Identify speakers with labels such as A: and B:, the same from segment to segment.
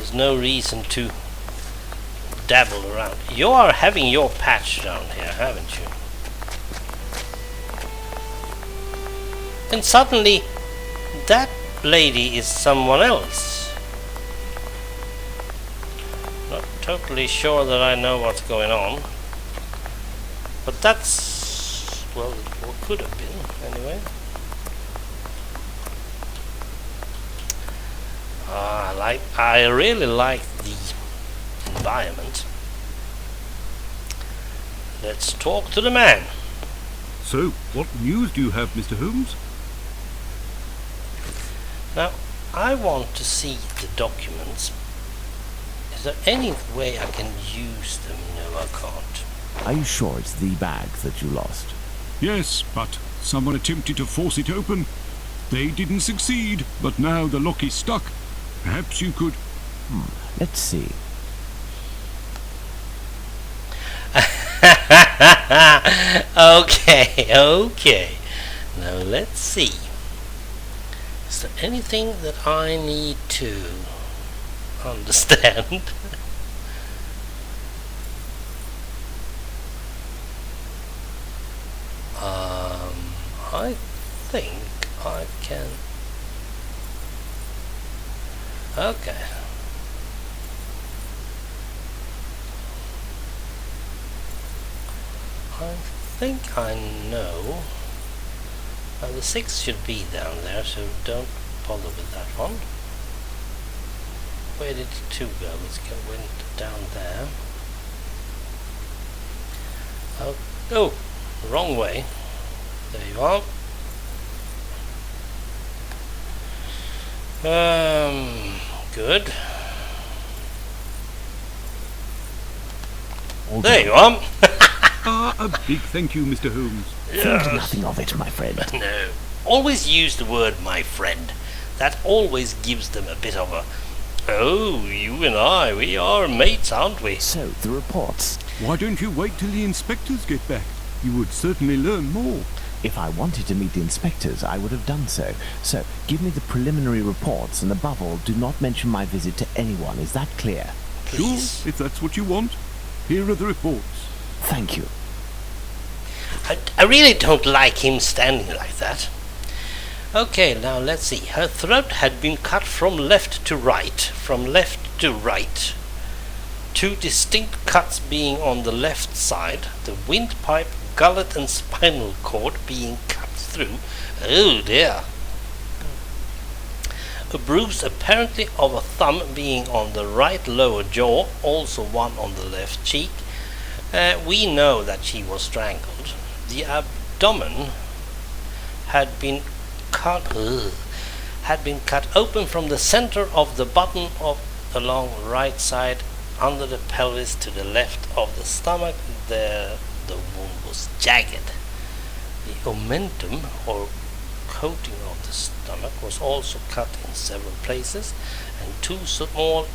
A: There's no reason to dabble around. You are having your patch down here, haven't you? And suddenly that lady is someone else. Not totally sure that I know what's going on, but that's, well, what could have been anyway. I really like the environment. Let's talk to the man.
B: So, what news do you have, Mr. Holmes?
A: Now, I want to see the documents. Is there any way I can use them? No, I can't.
C: Are you sure it's the bag that you lost?
B: Yes, but someone attempted to force it open. They didn't succeed, but now the lock is stuck. Perhaps you could...
C: Let's see.
A: Okay. Now let's see. Is there anything that I need to understand? I think I can. Okay. I think I know. The 6 should be down there, so don't bother with that one. Where did the 2 go? It went down there. Oh, wrong way. There you are. Good. There you are.
B: A big thank you, Mr. Holmes.
C: Think nothing of it, my friend.
A: No. Always use the word my friend. That always gives them a bit of a, oh, you and I, we are mates, aren't we?
C: So, the reports.
B: Why don't you wait till the inspectors get back? You would certainly learn more.
C: If I wanted to meet the inspectors, I would have done so. So, give me the preliminary reports, and above all, do not mention my visit to anyone. Is that clear?
A: Please.
B: Sure, if that's what you want. Here are the reports.
C: Thank you.
A: I really don't like him standing like that. Okay, now let's see. Her throat had been cut from left to right. From left to right. 2 distinct cuts being on the left side. The windpipe, gullet and spinal cord being cut through. Oh dear. A bruise apparently of a thumb being on the right lower jaw. Also one on the left cheek. We know that she was strangled. The abdomen had been cut open from the center of the bottom of along right side under the pelvis to the left of the stomach. There the wound was jagged. The omentum or coating of the stomach was also cut in several places, and two small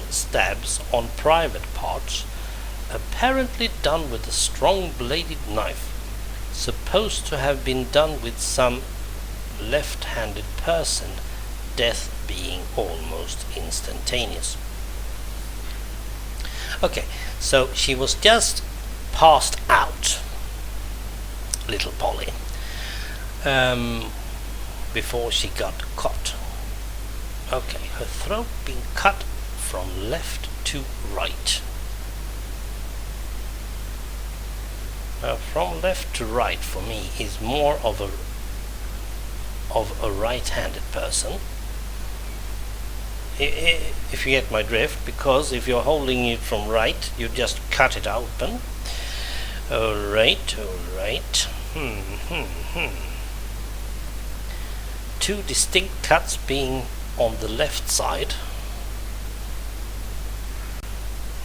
A: stabs on private parts, apparently done with a strong bladed knife, supposed to have been done with some left-handed person, death being almost instantaneous. Okay, so she was just passed out, little Polly, before she got caught. Okay, her throat being cut from left to right. From left to right for me is more of a right-handed person, if you get my drift, because if you're holding it from right, you just cut it open. Alright. 2 distinct cuts being on the left side.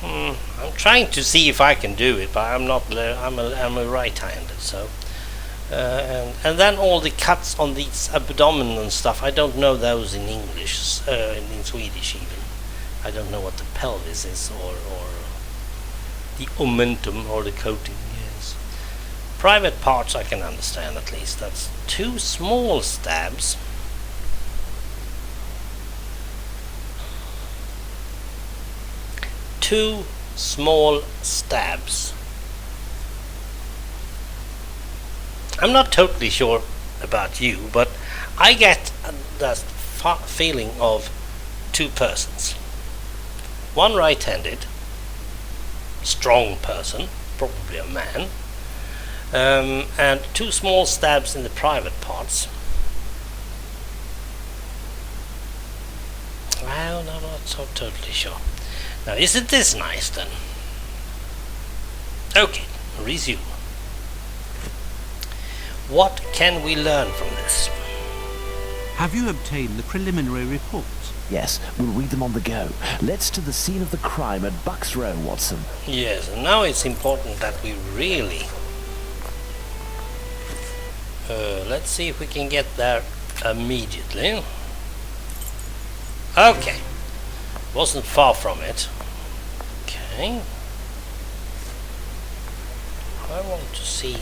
A: I'm trying to see if I can do it, but I'm not. I'm a right-handed, so. And then all the cuts on the abdomen and stuff. I don't know those in English, in Swedish even. I don't know what the pelvis is, or the omentum, or the coating. Yes. Private parts I can understand at least. That's 2 small stabs. 2 small stabs. I'm not totally sure about you, but I get that feeling of 2 persons. One right-handed, strong person, probably a man, and 2 small stabs in the private parts. Well, I'm not so totally sure. Now, isn't this nice then? Okay, resume. What can we learn from this?
D: Have you obtained the preliminary reports?
C: Yes, we'll read them on the go. Let's to the scene of the crime at Bucks Row, Watson.
A: Yes, and now it's important that we really... let's see if we can get there immediately. Okay. Wasn't far from it. Okay. I want to see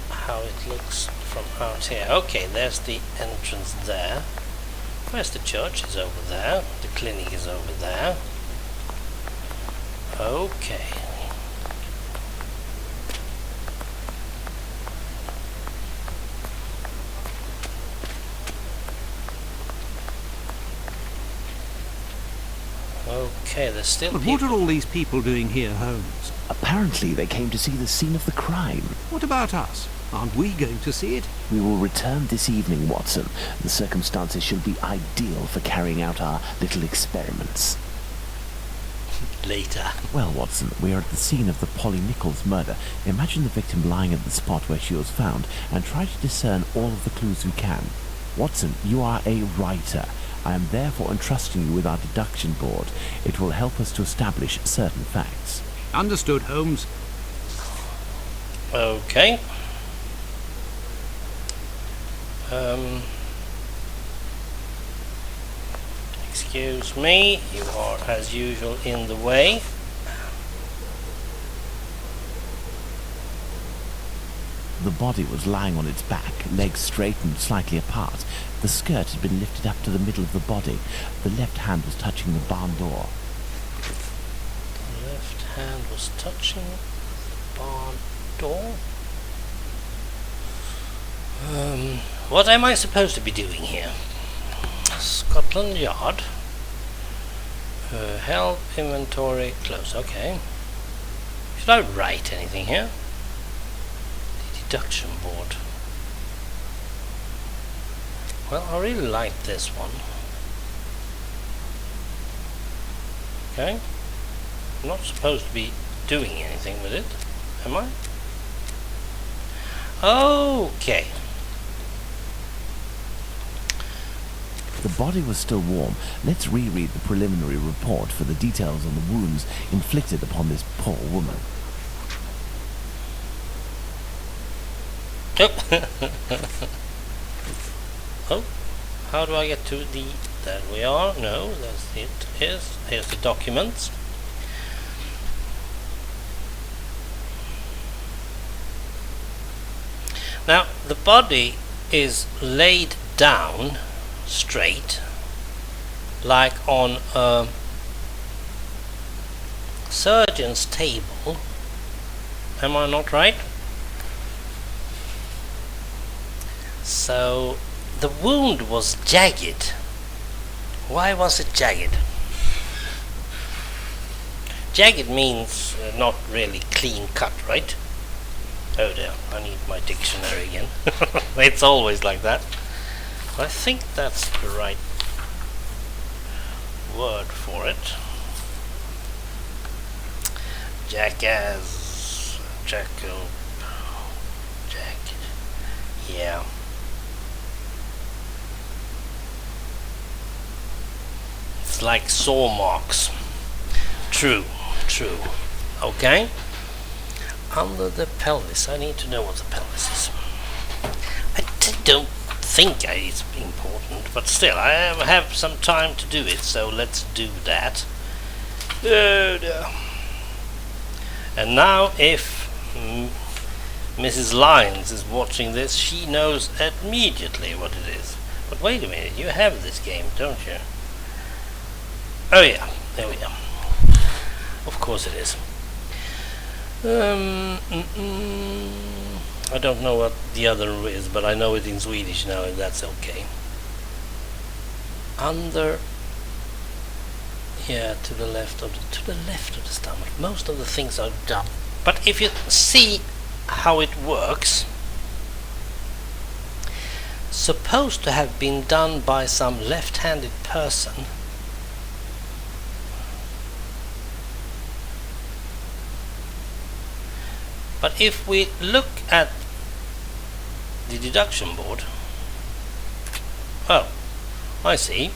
A: how it looks from out here. Okay, there's the entrance there. Where's the church? Is over there. The clinic is over there. Okay. Okay, there's still
D: But
A: people.
D: what are all these people doing here, Holmes?
C: Apparently they came to see the scene of the crime.
D: What about us? Aren't we going to see it?
C: We will return this evening, Watson. The circumstances should be ideal for carrying out our little experiments.
A: Later.
C: Well, Watson, we are at the scene of the Polly Nichols murder. Imagine the victim lying at the spot where she was found and try to discern all of the clues we can. Watson, you are a writer. I am therefore entrusting you with our deduction board. It will help us to establish certain facts.
D: Understood, Holmes.
A: Okay. Excuse me, you are as usual in the way.
C: The body was lying on its back, legs straightened slightly apart. The skirt had been lifted up to the middle of the body. The left hand was touching the barn door.
A: The left hand was touching the barn door. What am I supposed to be doing here? Scotland Yard. Help, inventory, close. Okay. Should I write anything here? The deduction board. Well, I really like this one. Okay. I'm not supposed to be doing anything with it, am I? Okay.
C: The body was still warm. Let's reread the preliminary report for the details on the wounds inflicted upon this poor woman.
A: Oh, how do I get to the... There we are. No, that's it. Here's the documents. Now, the body is laid down straight, like on a surgeon's table. Am I not right? So the wound was jagged. Why was it jagged? Jagged means not really clean cut, right? Oh dear, I need my dictionary again. It's always like that. I think that's the right word for it. Jackass, jackal, jagged. Yeah. It's like saw marks. True. Okay. Under the pelvis. I need to know what the pelvis is. I don't think it's important, but still, I have some time to do it, so let's do that. And now, if Mrs. Lyons is watching this, she knows immediately what it is. But wait a minute, you have this game, don't you? Oh yeah, there we go. Of course it is. I don't know what the other is, but I know it in Swedish now, and that's okay. Under, yeah, to the left of the stomach. Most of the things are done. But if you see how it works, supposed to have been done by some left-handed person. But if we look at the deduction board, oh, I see.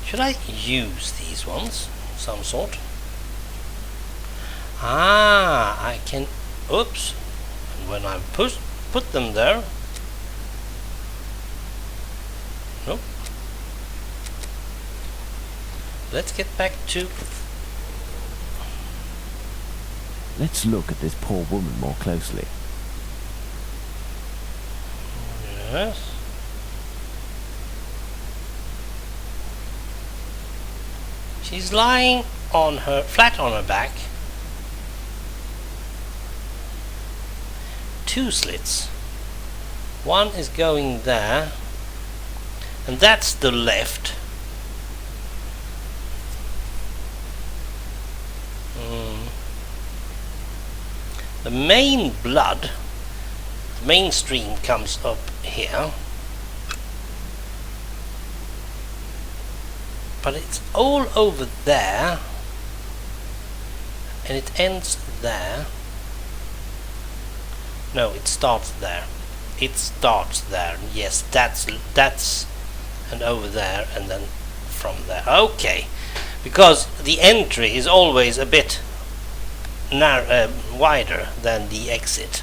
A: Should I use these ones? Some sort? Ah, I can, oops, and when I put them there, nope. Let's get back to,
C: Let's look at this poor woman more closely.
A: yes. She's lying on her, flat on her back. Two slits. One is going there, and that's the left. The main blood, the main stream comes up here, but it's all over there, and it ends there. No, it starts there. It starts there. Yes, that's and over there, and then from there. Okay, because the entry is always a bit wider than the exit.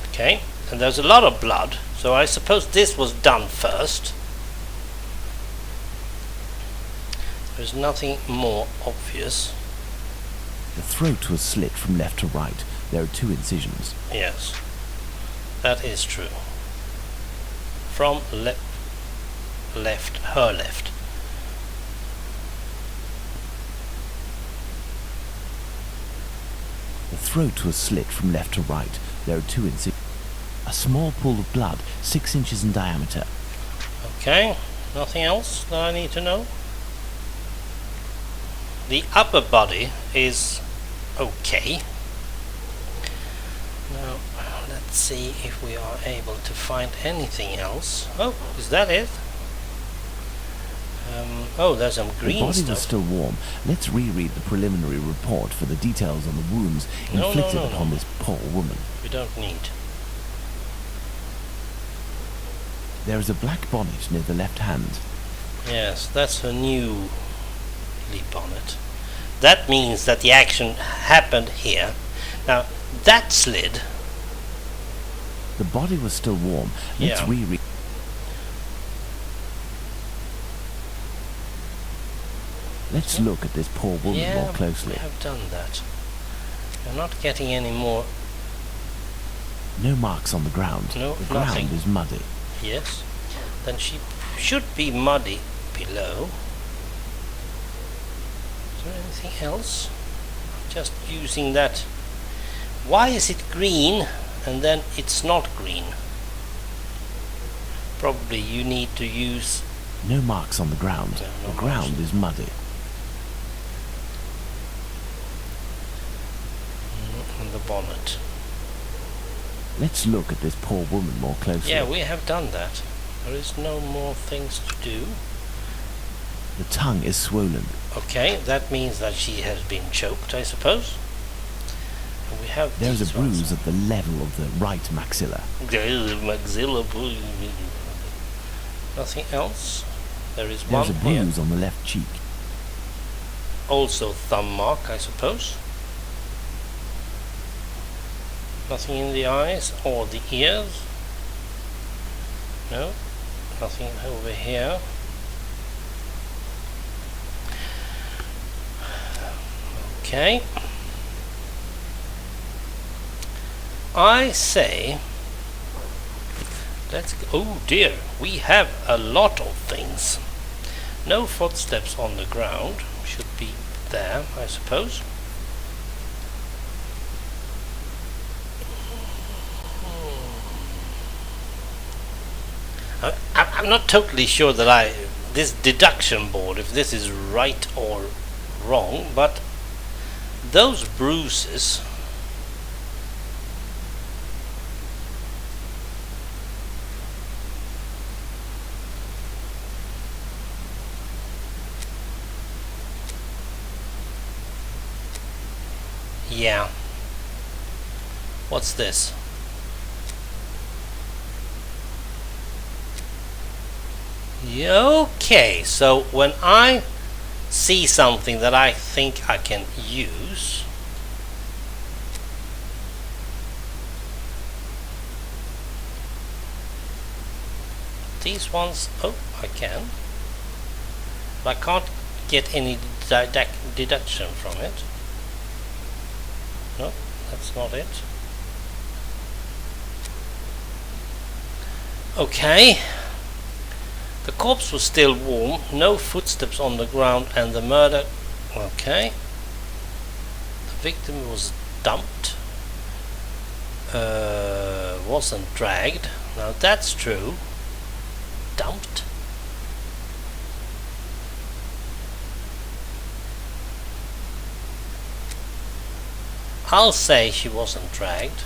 A: Okay, and there's a lot of blood, so I suppose this was done first. There's nothing more obvious.
C: The throat was slit from left to right. There are 2 incisions.
A: Yes, that is true. From left, her left.
C: The throat was slit from left to right. There are 2 incisions. A small pool of blood, 6 inches in diameter.
A: Okay, nothing else that I need to know? The upper body is okay. Now, let's see if we are able to find anything else. Oh, is that it? Oh, there's some green
C: The body
A: stuff.
C: was still warm. Let's reread the preliminary report for the details on the wounds inflicted upon this poor woman.
A: We don't need.
C: There is a black bonnet near the left hand.
A: Yes, that's her new bonnet. That means that the action happened here. Now, that slid.
C: The body was still warm. Let's
A: Yeah.
C: reread. Let's look at this poor woman more closely.
A: We have done that. We're not getting any more.
C: No marks on the ground.
A: No,
C: the
A: nothing.
C: ground is muddy.
A: Yes. Then she should be muddy below. Is there anything else? Just using that. Why is it green and then it's not green? Probably you need to use.
C: No marks on the ground.
A: No
C: the ground
A: marks.
C: is muddy.
A: On the bonnet.
C: Let's look at this poor woman more closely.
A: Yeah, we have done that. There is no more things to do.
C: The tongue is swollen.
A: Okay, that means that she has been choked, I suppose. And we have
C: There's a
A: these ones.
C: bruise at the level of the right maxilla.
A: Maxilla. Nothing else. There is
C: There's
A: one
C: a
A: here.
C: bruise on the left cheek.
A: Also thumb mark, I suppose. Nothing in the eyes or the ears. No. Nothing over here. Okay. I say Let's go. Oh dear, we have a lot of things. No footsteps on the ground. Should be there, I suppose. I'm not totally sure that this deduction board, if this is right or wrong, but those bruises yeah. What's this? Okay, so when I see something that I think I can use, these ones, oh, I can, but I can't get any deduction from it. No, that's not it. Okay. The corpse was still warm, no footsteps on the ground, and the murder... Okay. The victim was dumped. Wasn't dragged. Now that's true. Dumped. I'll say she wasn't dragged.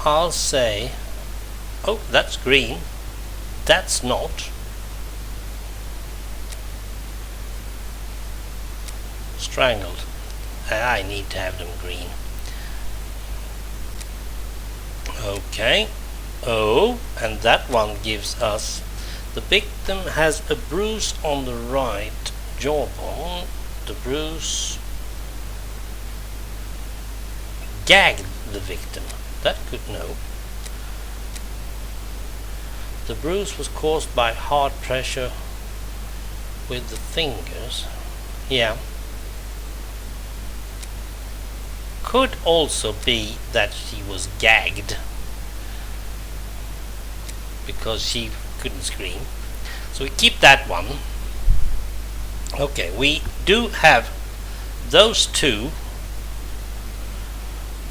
A: I'll say, oh, that's green. That's not. Strangled. I need to have them green. Okay. Oh, and that one gives us the victim has a bruise on the right jawbone. The bruise gagged the victim. That could know. The bruise was caused by hard pressure with the fingers. Yeah. Could also be that she was gagged because she couldn't scream. So we keep that one. Okay, we do have those two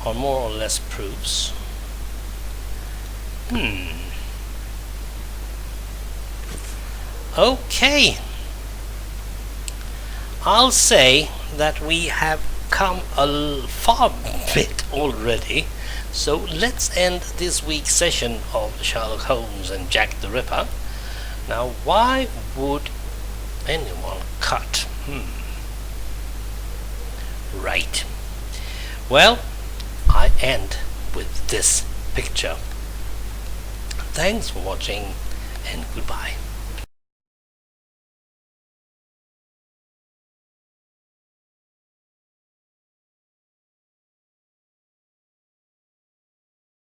A: are more or less proofs. Okay. I'll say that we have come a far bit already, so let's end this week's session of Sherlock Holmes and Jack the Ripper. Now, why would anyone cut? Right. Well, I end with this picture. Thanks for watching and goodbye.